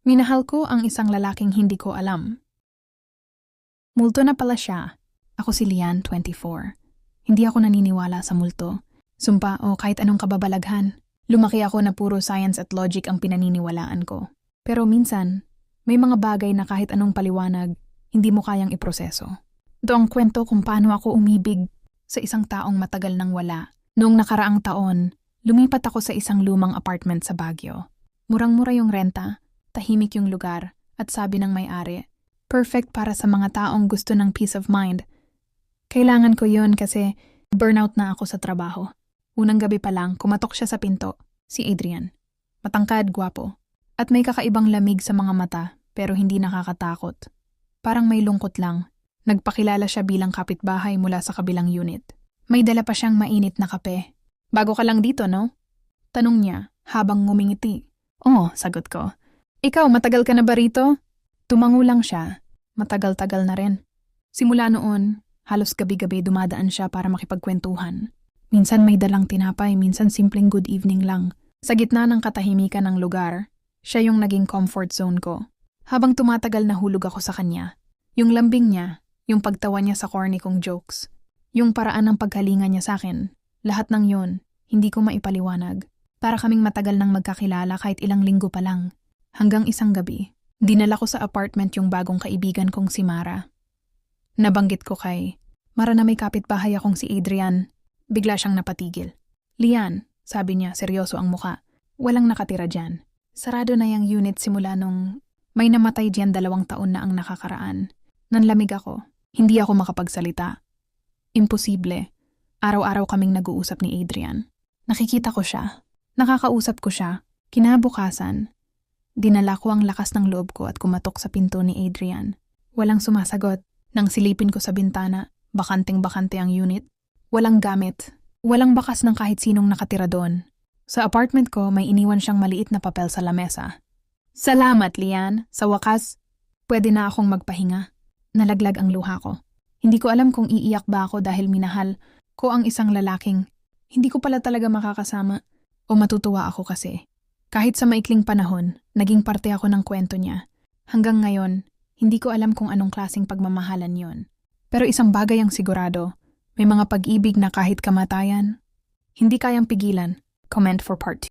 Minahal ko ang isang lalaking hindi ko alam. Multo na pala siya. Ako si Lian, 24. Hindi ako naniniwala sa multo, sumpa o kahit anong kababalaghan. Lumaki ako na puro science at logic ang pinaniniwalaan ko. Pero minsan, may mga bagay na kahit anong paliwanag, hindi mo kayang iproseso. Ito ang kwento kung paano ako umibig sa isang taong matagal nang wala. Noong nakaraang taon, lumipat ako sa isang lumang apartment sa Baguio. Murang-mura yung renta, tahimik yung lugar, at sabi ng may-ari, perfect para sa mga taong gusto ng peace of mind. Kailangan ko yun kasi burnout na ako sa trabaho. Unang gabi pa lang, kumatok siya sa pinto, si Adrian. Matangkad, gwapo, at may kakaibang lamig sa mga mata pero hindi nakakatakot. Parang may lungkot lang. Nagpakilala siya bilang kapitbahay mula sa kabilang unit. May dala pa siyang mainit na kape. Bago ka lang dito, no? Tanong niya habang ngumingiti. Oo, sagot ko. Ikaw, matagal ka na ba rito? Tumango lang siya. Matagal-tagal na rin. Simula noon, halos gabi-gabi dumadaan siya para makipagkwentuhan. Minsan may dalang tinapay, minsan simpleng good evening lang. Sa gitna ng katahimikan ng lugar, siya yung naging comfort zone ko. Habang tumatagal nahulog ako sa kanya. Yung lambing niya, yung pagtawa niya sa corny kong jokes, yung paraan ng paghalinga niya sa akin, lahat ng yon, hindi ko maipaliwanag. Para kaming matagal nang magkakilala kahit ilang linggo pa lang. Hanggang isang gabi, dinala ko sa apartment yung bagong kaibigan kong si Mara. Nabanggit ko kay Mara na may kapitbahay akong si Adrian. Bigla siyang napatigil. Lian, sabi niya, seryoso ang muka. Walang nakatira dyan. Sarado na yung unit simula nung may namatay dyan 2 taon na ang nakakaraan. Nanlamig ako. Hindi ako makapagsalita. Imposible. Araw-araw kaming nag-uusap ni Adrian. Nakikita ko siya. Nakakausap ko siya. Kinabukasan, dinala ko ang lakas ng loob ko at kumatok sa pinto ni Adrian. Walang sumasagot. Nang silipin ko sa bintana, bakanteng-bakante ang unit. Walang gamit. Walang bakas ng kahit sinong nakatira doon. Sa apartment ko, may iniwan siyang maliit na papel sa lamesa. Salamat, Lian. Sa wakas, pwede na akong magpahinga. Nalaglag ang luha ko. Hindi ko alam kung iiyak ba ako dahil minahal ko ang isang lalaking hindi ko pala talaga makakasama o matutuwa ako kasi. Kahit sa maikling panahon, naging parte ako ng kwento niya. Hanggang ngayon, hindi ko alam kung anong klaseng pagmamahalan yon. Pero isang bagay ang sigurado, may mga pag-ibig na kahit kamatayan, hindi kayang pigilan. Comment for part 2.